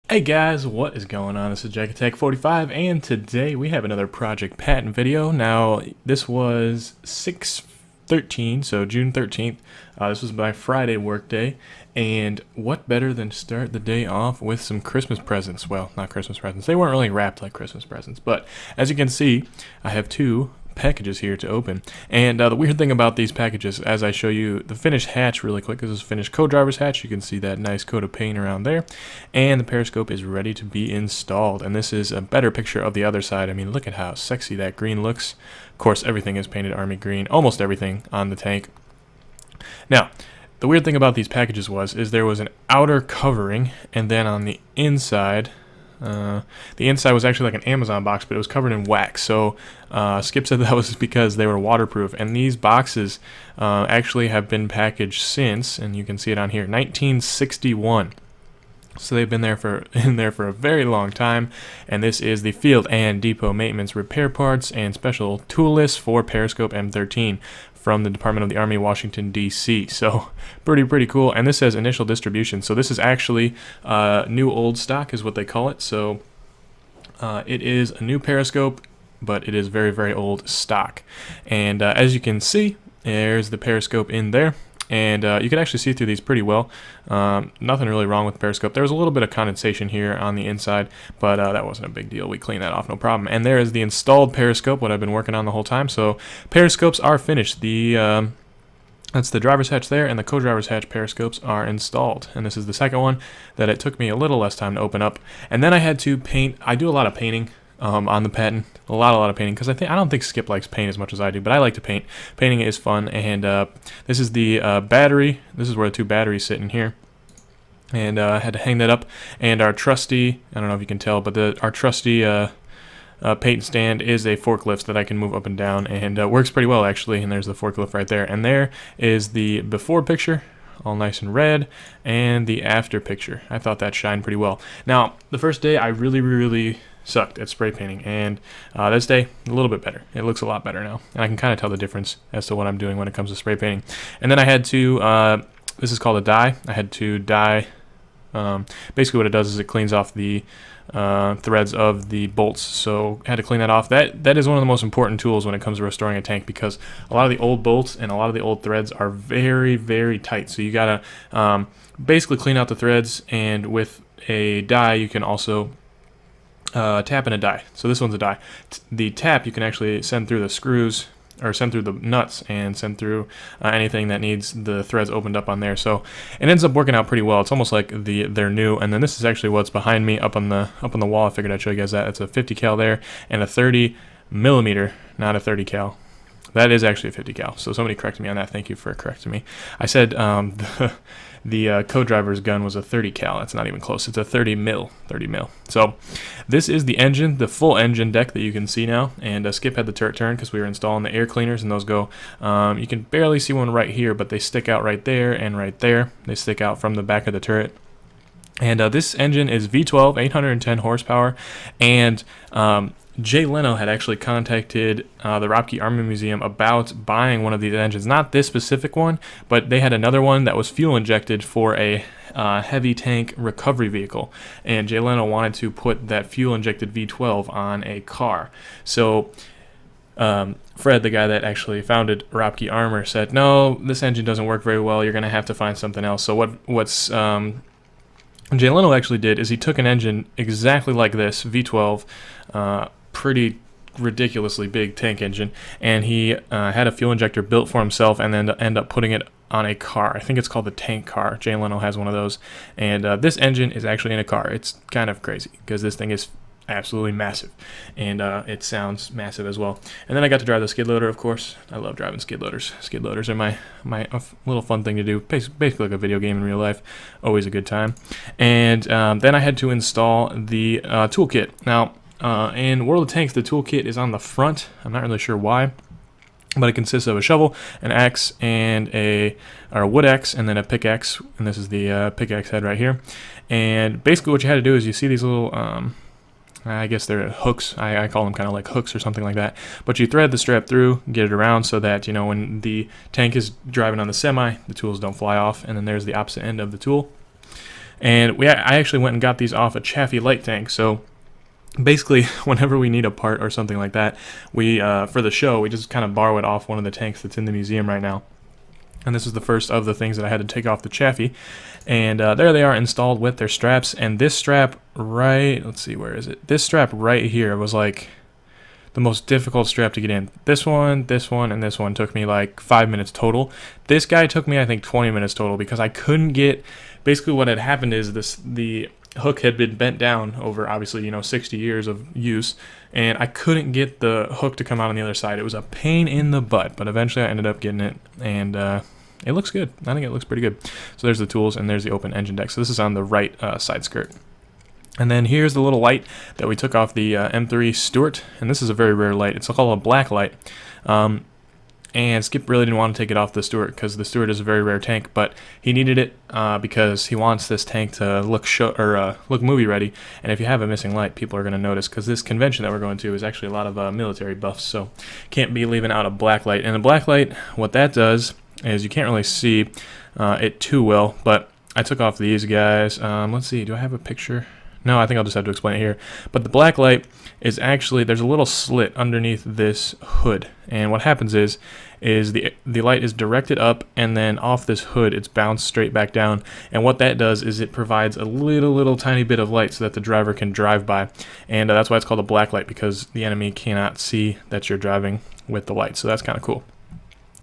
Hey guys, what is going on? This is M46, and today we have another Project Patton video. Now, this was 6/13, so June 13th. This was my Friday work day, and what better than start the day off with some Christmas presents? Well, not Christmas presents. They weren't really wrapped like Christmas presents, but as you can see, I have two packages here to open. And the weird thing about these packages, as I show you the finished hatch really quick, this is finished co-driver's hatch. You can see that nice coat of paint around there, and the periscope is ready to be installed. And this is a better picture of the other side. I mean, look at how sexy that green looks. Of course, everything is painted army green, almost everything on the tank. Now, the weird thing about these packages is there was an outer covering, and then on the inside, the inside was actually like an Amazon box, but it was covered in wax. So Skip said that was because they were waterproof. And these boxes actually have been packaged since, and you can see it on here, 1961. So they've been there in there for a very long time. And this is the field and depot maintenance repair parts and special tool list for Periscope M13 from the Department of the Army, Washington, D.C. So pretty cool. And this says initial distribution. So this is actually new old stock is what they call it. So it is a new Periscope, but it is very old stock. And as you can see, there's the Periscope in there. And you can actually see through these pretty well. Nothing really wrong with the periscope. There was a little bit of condensation here on the inside, but that wasn't a big deal. We cleaned that off, no problem. And there is the installed periscope, what I've been working on the whole time. So periscopes are finished. That's the driver's hatch there, and the co-driver's hatch periscopes are installed. And this is the second one that it took me a little less time to open up. And then I had to paint. I do a lot of painting on the Patton, a lot of painting, because I don't think Skip likes paint as much as I do, but I like to paint. Painting is fun. And this is the battery. This is where the two batteries sit in here. And I had to hang that up. And our trusty, I don't know if you can tell, but our trusty paint stand is a forklift that I can move up and down, and works pretty well actually. And there's the forklift right there. And there is the before picture, all nice and red, and the after picture. I thought that shined pretty well. Now, the first day I really sucked at spray painting, and this day a little bit better. It looks a lot better now, and I can kind of tell the difference as to what I'm doing when it comes to spray painting. And then I had to this is called a dye. I had to dye. Basically what it does is it cleans off the threads of the bolts, so I had to clean that off. That is one of the most important tools when it comes to restoring a tank, because a lot of the old bolts and a lot of the old threads are very tight, so you gotta basically clean out the threads. And with a dye you can also tap in a dye. So this one's a dye. The tap you can actually send through the screws, or send through the nuts, and send through anything that needs the threads opened up on there. So it ends up working out pretty well. It's almost like they're new. And then this is actually what's behind me up on the wall. I figured I'd show you guys that. It's a 50 cal there, and a 30 millimeter, not a 30 cal. That is actually a 50 cal. So somebody corrected me on that. Thank you for correcting me. I said the co-driver's gun was a 30 cal. That's not even close. It's a 30 mil. So this is the engine, the full engine deck that you can see now. And Skip had the turret turn because we were installing the air cleaners, and those go. You can barely see one right here, but they stick out right there and right there. They stick out from the back of the turret. And this engine is V12, 810 horsepower, and Jay Leno had actually contacted the Ropke Army Museum about buying one of these engines. Not this specific one, but they had another one that was fuel injected for a heavy tank recovery vehicle. And Jay Leno wanted to put that fuel injected V12 on a car. So Fred, the guy that actually founded Ropke Armor, said, no, this engine doesn't work very well. You're going to have to find something else. So what's Jay Leno actually did is he took an engine exactly like this, V12, pretty ridiculously big tank engine, and he had a fuel injector built for himself, and then end up putting it on a car. I think it's called the tank car. Jay Leno has one of those, and this engine is actually in a car. It's kind of crazy because this thing is absolutely massive, and it sounds massive as well. And then I got to drive the skid loader, of course. I love driving skid loaders. Skid loaders are my little fun thing to do, basically like a video game in real life. Always a good time. And then I had to install the toolkit. Now, in World of Tanks, the toolkit is on the front. I'm not really sure why, but it consists of a shovel, an axe, and a wood axe, and then a pickaxe. And this is the pickaxe head right here. And basically what you had to do is you see these little I guess they're hooks. I call them kind of like hooks or something like that. But you thread the strap through, get it around so that, you know, when the tank is driving on the semi, the tools don't fly off. And then there's the opposite end of the tool. And I actually went and got these off a Chaffee light tank. So basically, whenever we need a part or something like that, we for the show, we just kind of borrow it off one of the tanks that's in the museum right now. And this is the first of the things that I had to take off the Chaffee. And there they are installed with their straps. And this strap let's see, where is it? This strap right here was like the most difficult strap to get in. This one, and this one took me like 5 minutes total. This guy took me, I think, 20 minutes total because I couldn't get, basically what had happened is the hook had been bent down over, obviously, 60 years of use, and I couldn't get the hook to come out on the other side. It was a pain in the butt, but eventually I ended up getting it, and it looks good. I think it looks pretty good. So there's the tools, and there's the open engine deck. So this is on the right side skirt. And then here's the little light that we took off the M3 Stuart, and this is a very rare light. It's called a black light. And Skip really didn't want to take it off the Stuart because the Stuart is a very rare tank, but he needed it because he wants this tank to look movie ready. And if you have a missing light, people are going to notice because this convention that we're going to is actually a lot of military buffs, so can't be leaving out a black light. And the black light, what that does is you can't really see it too well, but I took off these guys. Let's see, do I have a picture? No, I think I'll just have to explain it here. But the black light is actually, there's a little slit underneath this hood. And what happens is the light is directed up, and then off this hood, it's bounced straight back down. And what that does is it provides a little tiny bit of light so that the driver can drive by. And that's why it's called a black light, because the enemy cannot see that you're driving with the light. So that's kind of cool.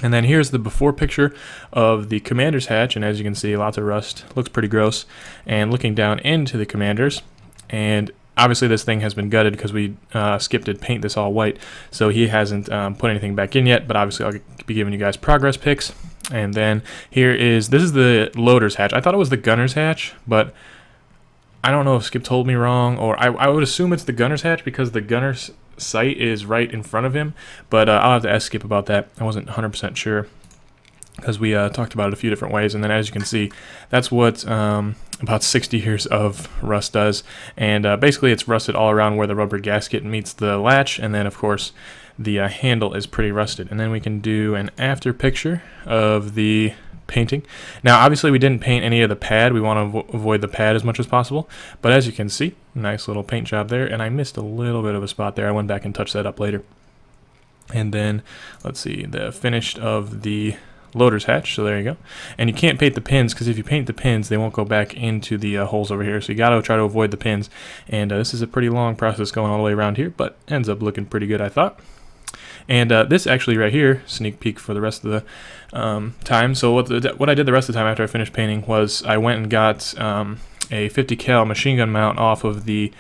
And then here's the before picture of the commander's hatch, and as you can see, lots of rust. Looks pretty gross. And looking down into the commander's, and obviously this thing has been gutted because we Skip did paint this all white, so he hasn't put anything back in yet, but obviously I'll be giving you guys progress pics. And then this is the loader's hatch. I thought it was the gunner's hatch, but I don't know if Skip told me wrong, or I would assume it's the gunner's hatch because the gunner's sight is right in front of him, but I'll have to ask Skip about that. I wasn't 100% sure because we talked about it a few different ways. And then as you can see, that's what about 60 years of rust does, and basically it's rusted all around where the rubber gasket meets the latch, and then of course the handle is pretty rusted. And then we can do an after picture of the painting. Now obviously we didn't paint any of the pad. We want to avoid the pad as much as possible, but as you can see, nice little paint job there, and I missed a little bit of a spot there. I went back and touched that up later. And then let's see, the finished of the loader's hatch, so there you go. And you can't paint the pins because if you paint the pins, they won't go back into the holes over here, so you gotta try to avoid the pins. And this is a pretty long process going all the way around here, but ends up looking pretty good, I thought. And this actually right here, sneak peek for the rest of the time. So what I did the rest of the time after I finished painting was I went and got a 50 cal machine gun mount off of the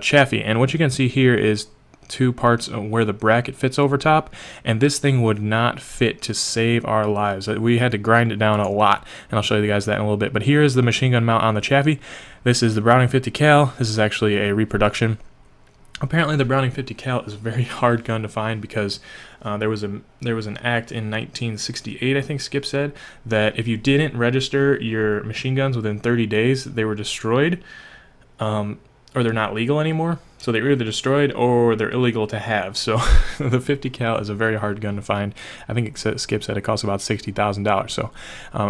Chaffee, and what you can see here is two parts where the bracket fits over top, and this thing would not fit to save our lives. We had to grind it down a lot, and I'll show you guys that in a little bit. But here is the machine gun mount on the Chaffee. This is the Browning 50 cal. This is actually a reproduction. Apparently the Browning 50 cal is a very hard gun to find because there was an act in 1968, I think Skip said, that if you didn't register your machine guns within 30 days, they were destroyed, or they're not legal anymore. So they're either destroyed or they're illegal to have. So the 50 cal is a very hard gun to find. I think Skip said it costs about $60,000. So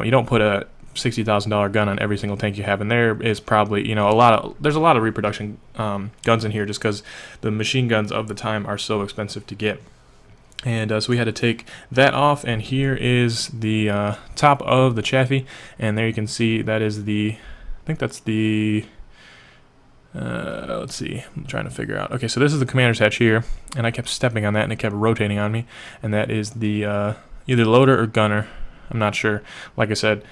you don't put a $60,000 gun on every single tank you have, and there is probably there's a lot of reproduction guns in here just because the machine guns of the time are so expensive to get. And so we had to take that off, and here is the top of the Chaffee, and there you can see that is I think that's the let's see, I'm trying to figure out. Okay, so this is the commander's hatch here, and I kept stepping on that and it kept rotating on me, and that is the either loader or gunner, I'm not sure. Like I said,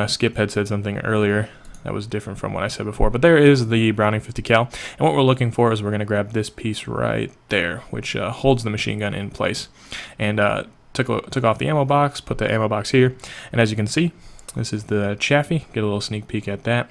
Skip had said something earlier that was different from what I said before, but there is the Browning 50 cal, and what we're looking for is we're going to grab this piece right there, which holds the machine gun in place. And took off the ammo box, put the ammo box here, and as you can see, this is the Chaffee. Get a little sneak peek at that.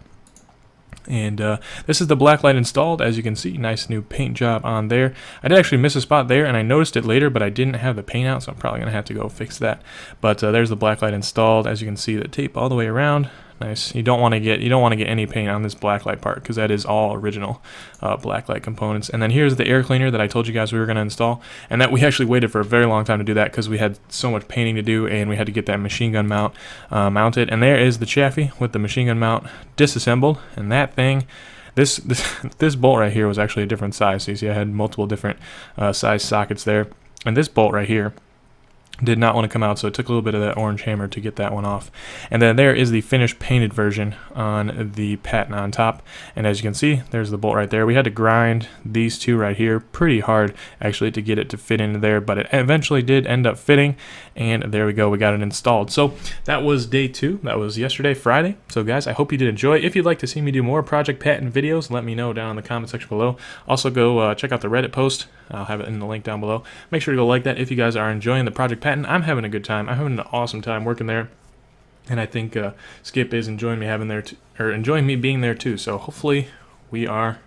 And this is the black light installed. As you can see, nice new paint job on there. I did actually miss a spot there, and I noticed it later, but I didn't have the paint out, so I'm probably going to have to go fix that. But there's the black light installed. As you can see, the tape all the way around. Nice. You don't want to get any paint on this blacklight part because that is all original blacklight components. And then here's the air cleaner that I told you guys we were going to install, and that we actually waited for a very long time to do that because we had so much painting to do, and we had to get that machine gun mount mounted. And there is the chassis with the machine gun mount disassembled, and that thing. This bolt right here was actually a different size. So you see I had multiple different size sockets there, and this bolt right here did not want to come out, so it took a little bit of that orange hammer to get that one off. And then there is the finished painted version on the Patton on top, and as you can see, there's the bolt right there. We had to grind these two right here pretty hard actually to get it to fit into there, but it eventually did end up fitting, and there we go, we got it installed. So that was day 2. That was yesterday, Friday. So guys, I hope you did enjoy. If you'd like to see me do more Project Patton videos, let me know down in the comment section below. Also go check out the Reddit post. I'll have it in the link down below. Make sure to go like that if you guys are enjoying the Project Patton. I'm having a good time. I'm having an awesome time working there, and I think Skip is enjoying me enjoying me being there too. So hopefully we are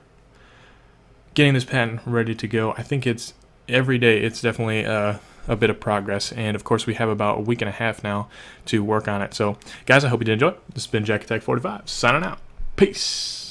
getting this Patton ready to go. I think it's every day. It's definitely a bit of progress, and of course we have about a week and a half now to work on it. So guys, I hope you did enjoy. This has been Jack Attack 45 signing out. Peace.